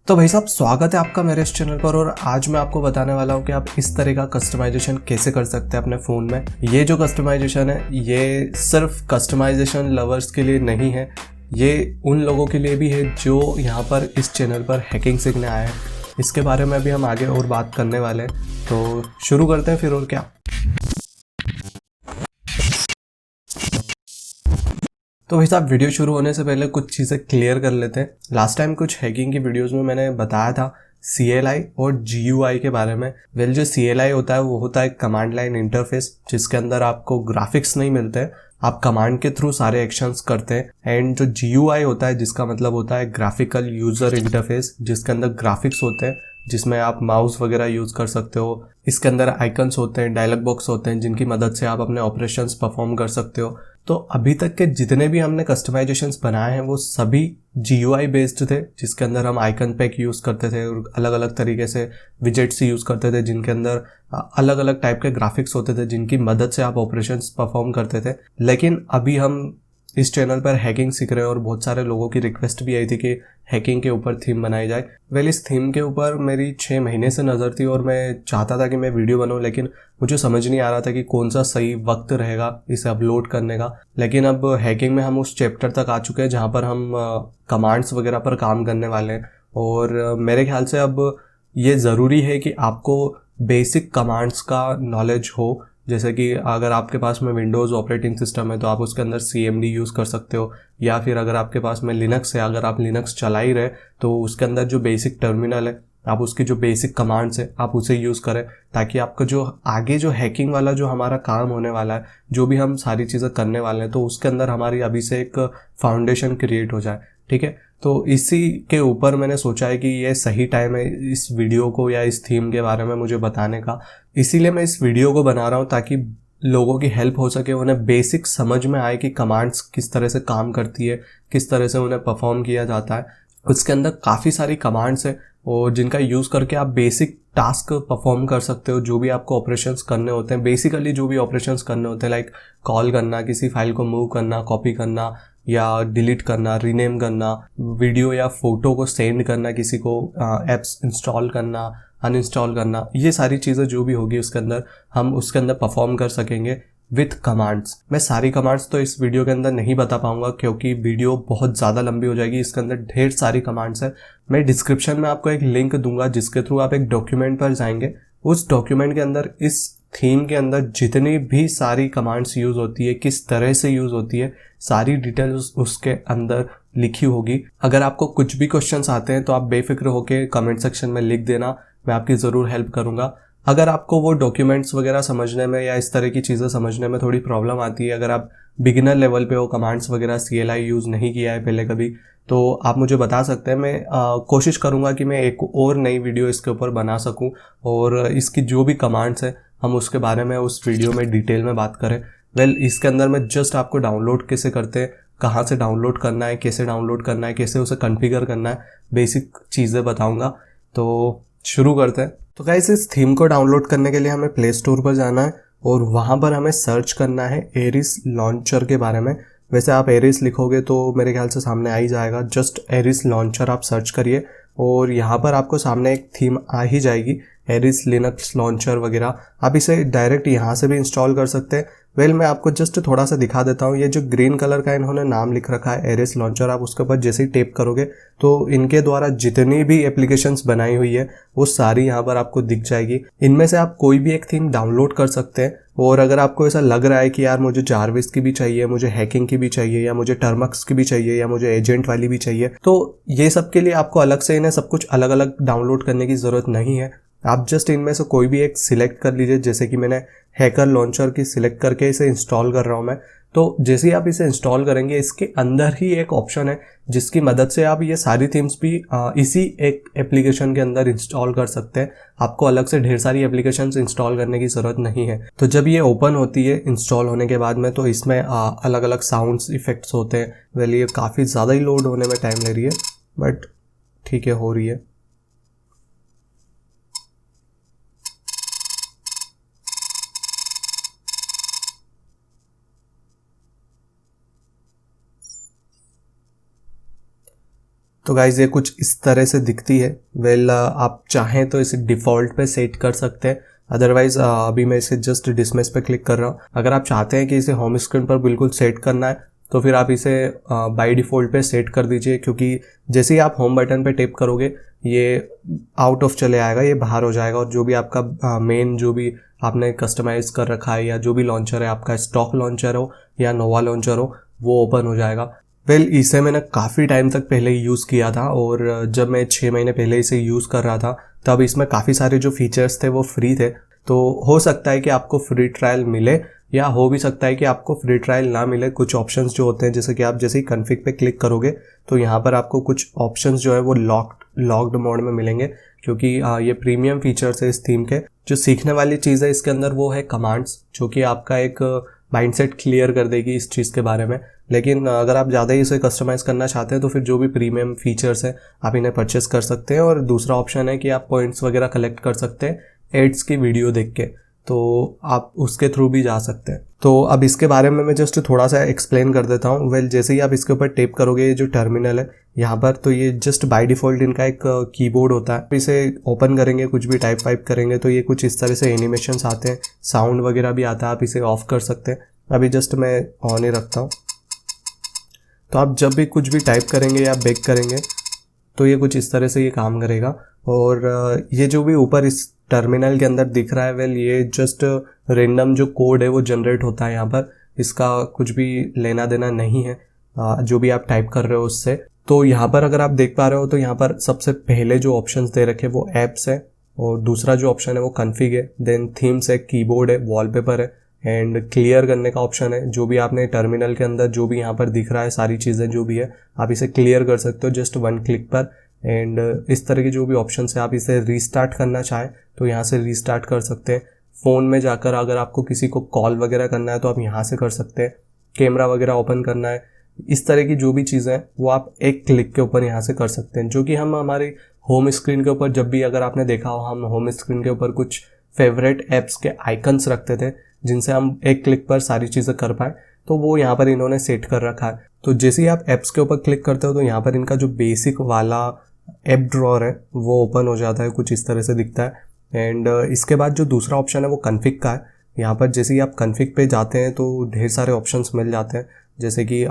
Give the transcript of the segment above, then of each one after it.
तो भाई साहब, स्वागत है आपका मेरे इस चैनल पर। और आज मैं आपको बताने वाला हूँ कि आप इस तरह का कस्टमाइजेशन कैसे कर सकते हैं अपने फ़ोन में। ये जो कस्टमाइजेशन है ये सिर्फ कस्टमाइजेशन लवर्स के लिए नहीं है, ये उन लोगों के लिए भी है जो यहाँ पर इस चैनल पर हैकिंग सीखने आए हैं। इसके बारे में भी हम आगे और बात करने वाले हैं, तो शुरू करते हैं फिर। और क्या, तो भाई साहब, वीडियो शुरू होने से पहले कुछ चीज़ें क्लियर कर लेते हैं। लास्ट टाइम कुछ हैकिंग की वीडियोस में मैंने बताया था CLI और GUI के बारे में। जो CLI होता है वो होता है कमांड लाइन इंटरफेस, जिसके अंदर आपको ग्राफिक्स नहीं मिलते हैं, आप कमांड के थ्रू सारे एक्शंस करते हैं। एंड जो GUI होता है, जिसका मतलब होता है ग्राफिकल यूजर इंटरफेस, जिसके अंदर ग्राफिक्स होते हैं, जिसमें आप माउस वगैरह यूज कर सकते हो। इसके अंदर आइकन्स होते हैं, डायलॉग बॉक्स होते हैं, जिनकी मदद से आप अपने ऑपरेशंस परफॉर्म कर सकते हो। तो अभी तक के जितने भी हमने कस्टमाइजेशंस बनाए हैं वो सभी GUI बेस्ड थे, जिसके अंदर हम आइकन पैक यूज़ करते थे और अलग अलग तरीके से विजेट्स यूज़ करते थे, जिनके अंदर अलग अलग टाइप के ग्राफिक्स होते थे, जिनकी मदद से आप ऑपरेशंस परफॉर्म करते थे। लेकिन अभी हम इस चैनल पर हैकिंग सीख रहे हैं और बहुत सारे लोगों की रिक्वेस्ट भी आई थी कि हैकिंग के ऊपर थीम बनाई जाए। इस थीम के ऊपर मेरी 6 महीने से नज़र थी और मैं चाहता था कि मैं वीडियो बनाऊं, लेकिन मुझे समझ नहीं आ रहा था कि कौन सा सही वक्त रहेगा इसे अपलोड करने का। लेकिन अब हैकिंग में हम उस चैप्टर तक आ चुके हैं जहाँ पर हम कमांड्स वगैरह पर काम करने वाले हैं। और मेरे ख्याल से अब ये ज़रूरी है कि आपको बेसिक कमांड्स का नॉलेज हो। जैसे कि अगर आपके पास में विंडोज़ ऑपरेटिंग सिस्टम है तो आप उसके अंदर CMD यूज़ कर सकते हो, या फिर अगर आपके पास में लिनक्स है, अगर आप लिनक्स चला ही रहे तो उसके अंदर जो बेसिक टर्मिनल है, आप उसकी जो बेसिक कमांड्स है आप उसे यूज़ करें, ताकि आपका जो आगे जो हैकिंग वाला जो हमारा काम होने वाला है, जो भी हम सारी चीज़ें करने वाले हैं, तो उसके अंदर हमारी अभी से एक फाउंडेशन क्रिएट हो जाए। ठीक है, तो इसी के ऊपर मैंने सोचा है कि ये सही टाइम है इस वीडियो को या इस थीम के बारे में मुझे बताने का। इसीलिए मैं इस वीडियो को बना रहा हूँ ताकि लोगों की हेल्प हो सके, उन्हें बेसिक समझ में आए कि कमांड्स किस तरह से काम करती है, किस तरह से उन्हें परफॉर्म किया जाता है। उसके अंदर काफ़ी सारी कमांड्स है और जिनका यूज़ करके आप बेसिक टास्क परफॉर्म कर सकते हो। जो भी आपको ऑपरेशंस करने होते हैं, बेसिकली जो भी ऑपरेशंस करने होते हैं, लाइक कॉल करना, किसी फाइल को मूव करना, कॉपी करना या डिलीट करना, रीनेम करना, वीडियो या फोटो को सेंड करना किसी को, एप्स इंस्टॉल करना, अनइंस्टॉल करना, ये सारी चीज़ें जो भी होगी उसके अंदर हम उसके अंदर परफॉर्म कर सकेंगे विथ कमांड्स। मैं सारी कमांड्स तो इस वीडियो के अंदर नहीं बता पाऊंगा क्योंकि वीडियो बहुत ज़्यादा लंबी हो जाएगी। इसके अंदर ढेर सारी कमांड्स है। मैं डिस्क्रिप्शन में आपको एक लिंक दूंगा जिसके थ्रू आप एक डॉक्यूमेंट पर जाएंगे। उस डॉक्यूमेंट के अंदर इस थीम के अंदर जितनी भी सारी कमांड्स यूज़ होती है, किस तरह से यूज़ होती है, सारी डिटेल्स उसके अंदर लिखी होगी। अगर आपको कुछ भी क्वेश्चंस आते हैं तो आप बेफिक्र होकर कमेंट सेक्शन में लिख देना, मैं आपकी ज़रूर हेल्प करूँगा। अगर आपको वो डॉक्यूमेंट्स वगैरह समझने में या इस तरह की चीज़ें समझने में थोड़ी प्रॉब्लम आती है, अगर आप बिगिनर लेवल पे हो, कमांड्स वगैरह CLI यूज़ नहीं किया है पहले कभी, तो आप मुझे बता सकते हैं। मैं कोशिश करूँगा कि मैं एक और नई वीडियो इसके ऊपर बना सकूँ और इसकी जो भी कमांड्स है हम उसके बारे में उस वीडियो में डिटेल में बात करें। इसके अंदर मैं जस्ट आपको डाउनलोड कैसे करते हैं, कहाँ से डाउनलोड करना है, कैसे डाउनलोड करना है, कैसे उसे कॉन्फ़िगर करना है, बेसिक चीज़ें बताऊँगा। तो शुरू करते हैं। तो गाइस, इस थीम को डाउनलोड करने के लिए हमें प्ले स्टोर पर जाना है और वहाँ पर हमें सर्च करना है एरिस लॉन्चर के बारे में। वैसे आप एरिस लिखोगे तो मेरे ख्याल से सामने आ ही जाएगा। जस्ट एरिस लॉन्चर आप सर्च करिए और यहाँ पर आपको सामने एक थीम आ ही जाएगी, एरिस लिनक्स लॉन्चर वगैरह। आप इसे डायरेक्ट यहाँ से भी इंस्टॉल कर सकते हैं। मैं आपको जस्ट थोड़ा सा दिखा देता हूँ। ये जो ग्रीन कलर का इन्होंने नाम लिख रखा है एरिस लॉन्चर, आप उसके ऊपर जैसे ही टैप करोगे तो इनके द्वारा जितनी भी एप्लीकेशंस बनाई हुई है वो सारी यहाँ पर आपको दिख जाएगी। इनमें से आप कोई भी एक थीम डाउनलोड कर सकते हैं। और अगर आपको ऐसा लग रहा है कि यार मुझे जारविस की भी चाहिए, मुझे हैकिंग की भी चाहिए, या मुझे टर्मक्स की भी चाहिए, या मुझे एजेंट वाली भी चाहिए, तो ये सब के लिए आपको अलग से इन्हें सब कुछ अलग अलग डाउनलोड करने की ज़रूरत नहीं है। आप जस्ट इनमें से कोई भी एक सिलेक्ट कर लीजिए। जैसे कि मैंने हैकर लॉन्चर की सिलेक्ट करके इसे इंस्टॉल कर रहा हूँ मैं। तो जैसे ही आप इसे इंस्टॉल करेंगे, इसके अंदर ही एक ऑप्शन है जिसकी मदद से आप ये सारी थीम्स भी इसी एक एप्लीकेशन के अंदर इंस्टॉल कर सकते हैं। आपको अलग से ढेर सारी एप्लीकेशंस इंस्टॉल करने की ज़रूरत नहीं है। तो जब ये ओपन होती है इंस्टॉल होने के बाद में, तो इसमें अलग अलग साउंड्स इफेक्ट्स होते हैं। ये काफ़ी ज़्यादा ही लोड होने में टाइम ले रही है, बट ठीक है, हो रही है। तो गाइज ये कुछ इस तरह से दिखती है। आप चाहें तो इसे डिफ़ॉल्ट पे सेट कर सकते हैं, अदरवाइज अभी मैं इसे जस्ट डिसमिस पे क्लिक कर रहा हूँ। अगर आप चाहते हैं कि इसे होम स्क्रीन पर बिल्कुल सेट करना है तो फिर आप इसे बाय डिफ़ॉल्ट पे सेट कर दीजिए, क्योंकि जैसे ही आप होम बटन पे टैप करोगे ये आउट ऑफ चले आएगा, ये बाहर हो जाएगा, और जो भी आपका मेन जो भी आपने कस्टमाइज़ कर रखा है या जो भी लॉन्चर है, आपका स्टॉक लॉन्चर हो या नोवा लॉन्चर हो, वो ओपन हो जाएगा। इसे मैंने काफ़ी टाइम तक पहले यूज़ किया था, और जब मैं 6 महीने पहले इसे यूज़ कर रहा था तब इसमें काफ़ी सारे जो फीचर्स थे वो फ्री थे। तो हो सकता है कि आपको फ्री ट्रायल मिले, या हो भी सकता है कि आपको फ्री ट्रायल ना मिले। कुछ ऑप्शंस जो होते हैं, जैसे कि आप जैसे ही कॉन्फ़िग पे क्लिक करोगे तो यहाँ पर आपको कुछ ऑप्शंस जो है वो लॉक्ड मोड में मिलेंगे, क्योंकि ये प्रीमियम फीचर्स है इस थीम के। जो सीखने वाली चीज़ है इसके अंदर वो है कमांड्स, जो कि आपका एक माइंडसेट क्लियर कर देगी इस चीज़ के बारे में। लेकिन अगर आप ज़्यादा ही इसे कस्टमाइज़ करना चाहते हैं तो फिर जो भी प्रीमियम फीचर्स हैं आप इन्हें परचेस कर सकते हैं। और दूसरा ऑप्शन है कि आप पॉइंट्स वगैरह कलेक्ट कर सकते हैं एड्स की वीडियो देख के, तो आप उसके थ्रू भी जा सकते हैं। तो अब इसके बारे में मैं जस्ट थोड़ा सा एक्सप्लेन कर देता हूँ। जैसे ही आप इसके ऊपर टैप करोगे, ये जो टर्मिनल है यहाँ पर, तो ये जस्ट बाय डिफ़ॉल्ट इनका एक कीबोर्ड होता है। इसे ओपन करेंगे, कुछ भी टाइप वाइप करेंगे तो ये कुछ इस तरह से एनिमेशंस आते हैं, साउंड वगैरह भी आता है, आप इसे ऑफ कर सकते हैं। अभी जस्ट मैं ऑन ही रखता हूँ। तो आप जब भी कुछ भी टाइप करेंगे या बैक करेंगे तो ये कुछ इस तरह से ये काम करेगा। और ये जो भी ऊपर इस टर्मिनल के अंदर दिख रहा है, ये जस्ट रेंडम जो कोड है वो जनरेट होता है यहाँ पर। इसका कुछ भी लेना देना नहीं है जो भी आप टाइप कर रहे हो उससे। तो यहाँ पर अगर आप देख पा रहे हो तो यहाँ पर सबसे पहले जो ऑप्शंस दे रखे वो ऐप्स है, और दूसरा जो ऑप्शन है वो कॉन्फ़िग है, देन थीम्स है, कीबोर्ड है, वॉलपेपर है, एंड क्लियर करने का ऑप्शन है। जो भी आपने टर्मिनल के अंदर जो भी यहाँ पर दिख रहा है, सारी चीज़ें जो भी है आप इसे क्लियर कर सकते हो जस्ट वन क्लिक पर। एंड इस तरह के जो भी ऑप्शन है, आप इसे रीस्टार्ट करना चाहें तो यहाँ से रीस्टार्ट कर सकते हैं। फ़ोन में जाकर अगर आपको किसी को कॉल वगैरह करना है तो आप यहाँ से कर सकते हैं। कैमरा वगैरह ओपन करना है, इस तरह की जो भी चीज़ें हैं वो आप एक क्लिक के ऊपर यहाँ से कर सकते हैं। जो कि हम हमारे होम स्क्रीन के ऊपर, जब भी अगर आपने देखा हो, हम होम स्क्रीन के ऊपर कुछ फेवरेट ऐप्स के आइकन्स रखते थे जिनसे हम एक क्लिक पर सारी चीज़ें कर पाए, तो वो यहाँ पर इन्होंने सेट कर रखा है। तो जैसे ही आप ऐप्स के ऊपर क्लिक करते हो तो यहाँ पर इनका जो बेसिक वाला ऐप ड्रॉअर है वो ओपन हो जाता है, कुछ इस तरह से दिखता है। एंड इसके बाद जो दूसरा ऑप्शन है वो कॉन्फ़िग का है। यहाँ पर जैसे ही आप कॉन्फ़िग पे जाते हैं तो ढेर सारे ऑप्शंस मिल जाते हैं, जैसे कि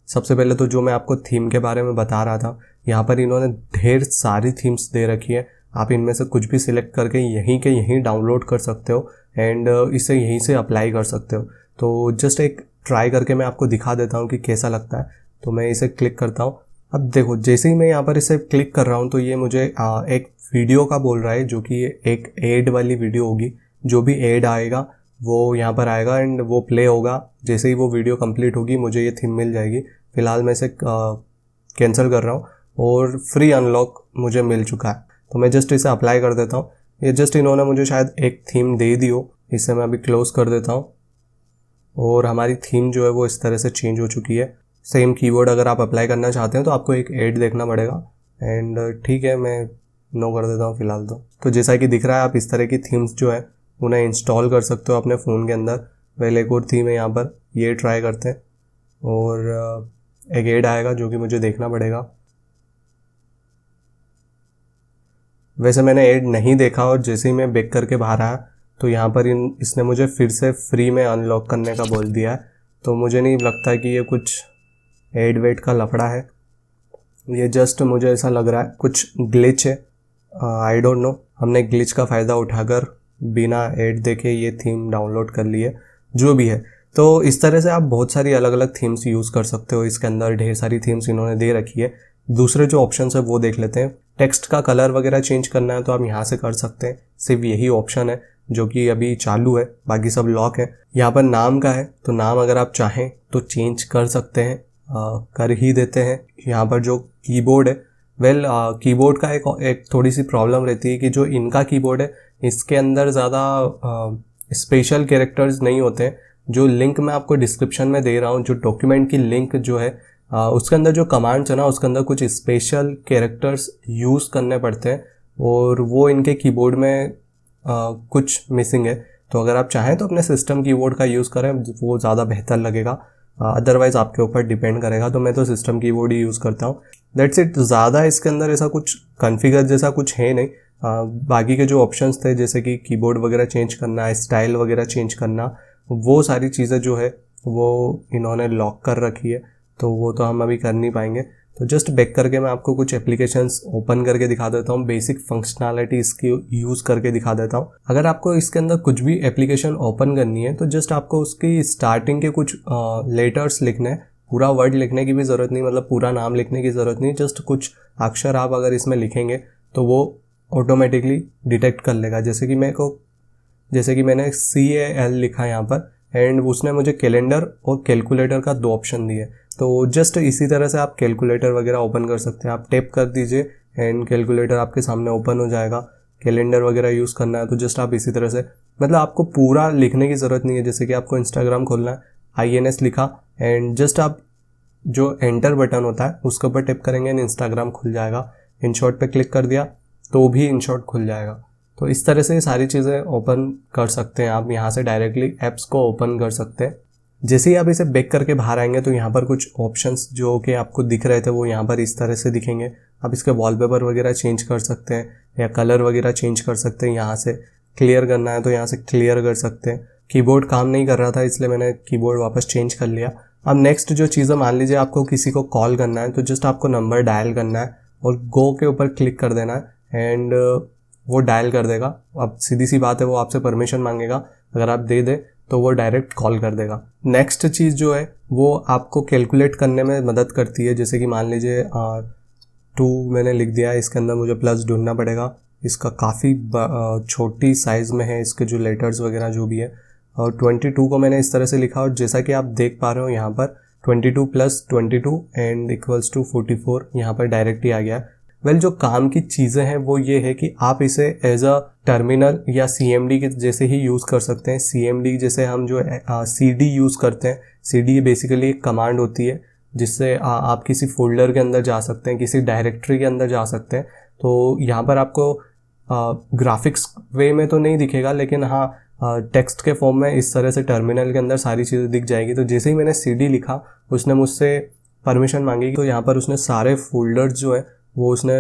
सबसे पहले तो जो मैं आपको थीम के बारे में बता रहा था, यहाँ पर इन्होंने ढेर सारी थीम्स दे रखी है। आप इनमें से कुछ भी सिलेक्ट करके यहीं के यहीं डाउनलोड कर सकते हो एंड इसे यहीं से अप्लाई कर सकते हो। तो जस्ट एक ट्राई करके मैं आपको दिखा देता हूँ कि कैसा लगता है। तो मैं इसे क्लिक करता हूँ। अब देखो, जैसे ही मैं यहाँ पर इसे क्लिक कर रहा हूँ तो ये मुझे एक वीडियो का बोल रहा है, जो कि एक एड वाली वीडियो होगी। जो भी एड आएगा वो यहाँ पर आएगा एंड वो प्ले होगा। जैसे ही वो वीडियो कंप्लीट होगी मुझे ये थीम मिल जाएगी। फिलहाल मैं इसे कैंसिल कर रहा हूँ और फ्री अनलॉक मुझे मिल चुका है। तो मैं जस्ट इसे अप्लाई कर देता हूँ। ये जस्ट इन्होंने मुझे शायद एक थीम दे दी हो, इसे मैं अभी क्लोज़ कर देता हूँ और हमारी थीम जो है वो इस तरह से चेंज हो चुकी है। सेम कीवर्ड अगर आप अप्लाई करना चाहते हैं तो आपको एक ऐड देखना पड़ेगा एंड ठीक है, मैं नो कर देता हूँ फ़िलहाल। तो जैसा कि दिख रहा है, आप इस तरह की थीम्स जो है उन्हें इंस्टॉल कर सकते हो अपने फ़ोन के अंदर। पहले एक और थीम है यहाँ पर, ये ट्राई करते हैं और एक ऐड आएगा जो कि मुझे देखना पड़ेगा। वैसे मैंने ऐड नहीं देखा और जैसे ही मैं बैक करके बाहर आया तो यहाँ पर इसने मुझे फिर से फ्री में अनलॉक करने का बोल दिया है। तो मुझे नहीं लगता कि ये कुछ ऐड वेड का लफड़ा है, ये जस्ट मुझे ऐसा लग रहा है कुछ ग्लिच है। आई डोंट नो, हमने ग्लिच का फ़ायदा उठाकर बिना ऐड देखे ये थीम डाउनलोड कर ली है, जो भी है। तो इस तरह से आप बहुत सारी अलग अलग थीम्स यूज़ कर सकते हो। इसके अंदर ढेर सारी थीम्स इन्होंने दे रखी है। दूसरे जो ऑप्शन है वो देख लेते हैं। टेक्स्ट का कलर वगैरह चेंज करना है तो आप यहाँ से कर सकते हैं। सिर्फ यही ऑप्शन है जो कि अभी चालू है, बाकी सब लॉक है। यहाँ पर नाम का है तो नाम अगर आप चाहें तो चेंज कर सकते हैं, कर ही देते हैं। यहाँ पर जो कीबोर्ड है, कीबोर्ड का एक थोड़ी सी प्रॉब्लम रहती है कि जो इनका कीबोर्ड है इसके अंदर ज़्यादा स्पेशल कैरेक्टर्स नहीं होते हैं। जो लिंक मैं आपको डिस्क्रिप्शन में दे रहा हूँ, जो डॉक्यूमेंट की लिंक जो है उसके अंदर जो कमांड्स है ना, उसके अंदर कुछ स्पेशल कैरेक्टर्स यूज़ करने पड़ते हैं और वो इनके कीबोर्ड में कुछ मिसिंग है। तो अगर आप चाहें तो अपने सिस्टम कीबोर्ड का यूज़ करें, वो ज़्यादा बेहतर लगेगा। अदरवाइज़ आपके ऊपर डिपेंड करेगा। तो मैं तो सिस्टम कीबोर्ड ही यूज़ करता हूँ। That's it. ज़्यादा इसके अंदर ऐसा कुछ कॉन्फ़िगर जैसा कुछ है नहीं। बाकी के जो ऑप्शंस थे जैसे कि कीबोर्ड वगैरह चेंज करना, स्टाइल वगैरह चेंज करना, वो सारी चीज़ें जो है वो इन्होंने लॉक कर रखी है, तो वो तो हम अभी कर नहीं पाएंगे। तो जस्ट बैक करके मैं आपको कुछ एप्लीकेशंस ओपन करके दिखा देता हूँ, बेसिक फंक्शनैलिटी इसकी यूज़ करके दिखा देता हूँ। अगर आपको इसके अंदर कुछ भी एप्लीकेशन ओपन करनी है तो जस्ट आपको उसकी स्टार्टिंग के कुछ लेटर्स लिखने हैं। पूरा वर्ड लिखने की भी ज़रूरत नहीं, मतलब पूरा नाम लिखने की ज़रूरत नहीं, जस्ट कुछ अक्षर आप अगर इसमें लिखेंगे तो वो ऑटोमेटिकली डिटेक्ट कर लेगा। जैसे कि मैंने CAL लिखा यहाँ पर, एंड उसने मुझे कैलेंडर और कैलकुलेटर का 2 ऑप्शन दिए। तो जस्ट इसी तरह से आप कैलकुलेटर वगैरह ओपन कर सकते हैं। आप टैप कर दीजिए एंड कैलकुलेटर आपके सामने ओपन हो जाएगा। कैलेंडर वगैरह यूज़ करना है तो जस्ट आप इसी तरह से, मतलब आपको पूरा लिखने की ज़रूरत नहीं है। जैसे कि आपको इंस्टाग्राम खोलना है, INS लिखा एंड जस्ट आप जो एंटर बटन होता है उसके ऊपर टैप करेंगे एंड इंस्टाग्राम खुल जाएगा। इनशॉट पे क्लिक कर दिया तो भी इनशॉट खुल जाएगा। तो इस तरह से सारी चीज़ें ओपन कर सकते हैं आप, यहाँ से डायरेक्टली ऐप्स को ओपन कर सकते हैं। जैसे ही आप इसे बैक करके बाहर आएंगे तो यहाँ पर कुछ ऑप्शंस जो कि आपको दिख रहे थे वो यहाँ पर इस तरह से दिखेंगे। आप इसके वॉलपेपर वगैरह चेंज कर सकते हैं या कलर वगैरह चेंज कर सकते हैं। यहाँ से क्लियर करना है तो यहाँ से क्लियर कर सकते हैं। कीबोर्ड काम नहीं कर रहा था इसलिए मैंने कीबोर्ड वापस चेंज कर लिया। अब नेक्स्ट जो चीज़ें, मान लीजिए आपको किसी को कॉल करना है तो जस्ट आपको नंबर डायल करना है और गो के ऊपर क्लिक कर देना है एंड वो डायल कर देगा। अब सीधी सी बात है, वो आपसे परमिशन मांगेगा, अगर आप दे दे तो वो डायरेक्ट कॉल कर देगा। नेक्स्ट चीज़ जो है वो आपको कैलकुलेट करने में मदद करती है। जैसे कि मान लीजिए 2 मैंने लिख दिया है, इसके अंदर मुझे प्लस ढूंढना पड़ेगा। इसका काफ़ी छोटी साइज़ में है इसके जो लेटर्स वगैरह जो भी है। और 22 को मैंने इस तरह से लिखा और जैसा कि आप देख पा रहे हो यहाँ पर 22 + 22 एंड इक्वल्स टू 44 यहाँ पर डायरेक्ट ही आ गया। वेल जो काम की चीज़ें हैं वो ये है कि आप इसे एज अ टर्मिनल या CMD के जैसे ही यूज़ कर सकते हैं। CMD जैसे हम जो CD यूज़ करते हैं, CD बेसिकली एक कमांड होती है जिससे आप किसी फोल्डर के अंदर जा सकते हैं, किसी डायरेक्टरी के अंदर जा सकते हैं। तो यहाँ पर आपको ग्राफिक्स वे में तो नहीं दिखेगा, लेकिन हाँ टेक्स्ट के फॉर्म में इस तरह से टर्मिनल के अंदर सारी चीज़ें दिख जाएगी। तो जैसे ही मैंने CD लिखा उसने मुझसे परमिशन मांगी, तो यहाँ पर उसने सारे फोल्डर्स जो है वो उसने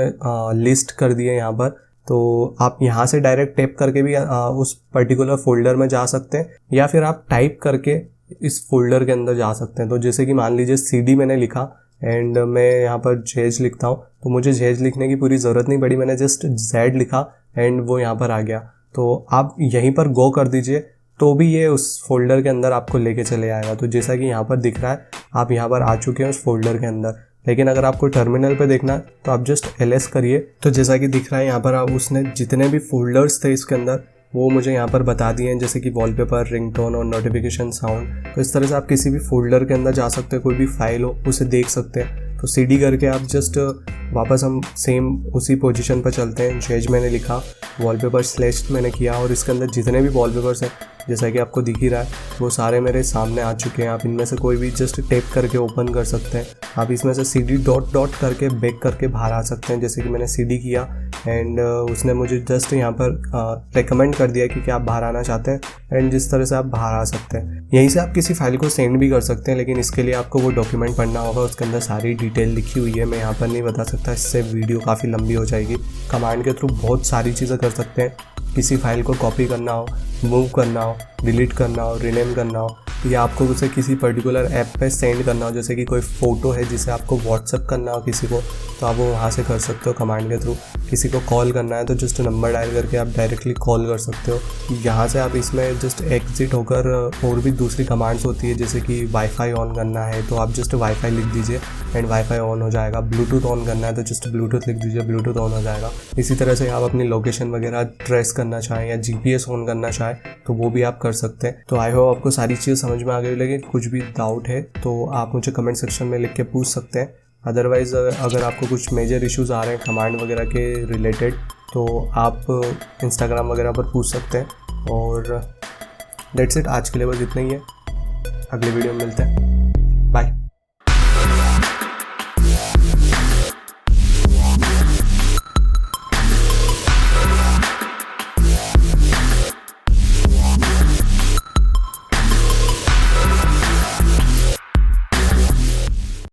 लिस्ट कर दिए यहाँ पर। तो आप यहाँ से डायरेक्ट टैप करके भी उस पर्टिकुलर फोल्डर में जा सकते हैं या फिर आप टाइप करके इस फोल्डर के अंदर जा सकते हैं। तो जैसे कि मान लीजिए CD मैंने लिखा एंड मैं यहाँ पर जेज लिखता हूँ, तो मुझे जेज लिखने की पूरी ज़रूरत नहीं पड़ी, मैंने जस्ट Z लिखा एंड वो यहाँ पर आ गया। तो आप यहीं पर गो कर दीजिए तो भी ये उस फोल्डर के अंदर आपको लेके चले आएगा। तो जैसा कि यहाँ पर दिख रहा है आप यहाँ पर आ चुके हैं उस फोल्डर के अंदर। लेकिन अगर आपको टर्मिनल पे देखना है तो आप जस्ट LS करिए। तो जैसा कि दिख रहा है यहाँ पर आप उसने जितने भी फोल्डर्स थे इसके अंदर वो मुझे यहाँ पर बता दिए हैं, जैसे कि वॉलपेपर, रिंगटोन और नोटिफिकेशन साउंड। तो इस तरह से आप किसी भी फोल्डर के अंदर जा सकते हैं, कोई भी फाइल हो उसे देख सकते हैं। तो CD करके आप जस्ट वापस हम सेम उसी पोजीशन पर चलते हैं। जेज मैंने लिखा, वॉलपेपर / मैंने किया और इसके अंदर जितने भी वॉलपेपर्स हैं जैसा कि आपको दिख ही रहा है वो सारे मेरे सामने आ चुके हैं। आप इनमें से कोई भी जस्ट टैप करके ओपन कर सकते हैं। आप इसमें से CD डॉट करके बैक करके बाहर आ सकते हैं। जैसे कि मैंने CD किया एंड उसने मुझे जस्ट यहाँ पर रेकमेंड कर दिया कि क्या आप बाहर आना चाहते हैं, एंड जिस तरह से आप बाहर आ सकते हैं। यहीं से आप किसी फाइल को सेंड भी कर सकते हैं, लेकिन इसके लिए आपको वो डॉक्यूमेंट पढ़ना होगा, उसके अंदर सारी डिटेल लिखी हुई है। मैं यहाँ पर नहीं बता सकता, इससे वीडियो काफ़ी लंबी हो जाएगी। कमांड के थ्रू बहुत सारी चीज़ें कर सकते हैं। किसी फाइल को कॉपी करना हो, मूव करना हो, डिलीट करना हो, रीनेम करना हो, या आपको उसे किसी पर्टिकुलर ऐप पे सेंड करना हो, जैसे कि कोई फ़ोटो है जिसे आपको व्हाट्सअप करना हो किसी को, तो आप वो वहाँ से कर सकते हो कमांड के थ्रू। किसी को कॉल करना है तो जस्ट नंबर डायल करके आप डायरेक्टली कॉल कर सकते हो। यहाँ से आप इसमें जस्ट एग्जिट होकर और भी दूसरी कमांड्स होती है, जैसे कि वाईफाई ऑन करना है तो आप जस्ट वाईफाई लिख दीजिए एंड वाईफाई ऑन हो जाएगा। ब्लूटूथ ऑन करना है तो जस्ट ब्लूटूथ लिख दीजिए, ब्लूटूथ ऑन हो जाएगा। इसी तरह से आप अपनी लोकेशन वगैरह ट्रेस करना चाहें या GPS ऑन करना चाहें तो वो भी आप कर सकते हैं। तो आई होप आपको सारी चीज़ समझ में आ गई। लेकिन कुछ भी डाउट है तो आप मुझे कमेंट सेक्शन में लिख के पूछ सकते हैं। अदरवाइज़ अगर आपको कुछ मेजर इश्यूज़ आ रहे हैं कमांड वगैरह के रिलेटेड तो आप इंस्टाग्राम वगैरह पर पूछ सकते हैं। और दैट्स इट, आज के लिए बस इतना ही है। अगले वीडियो में मिलते हैं।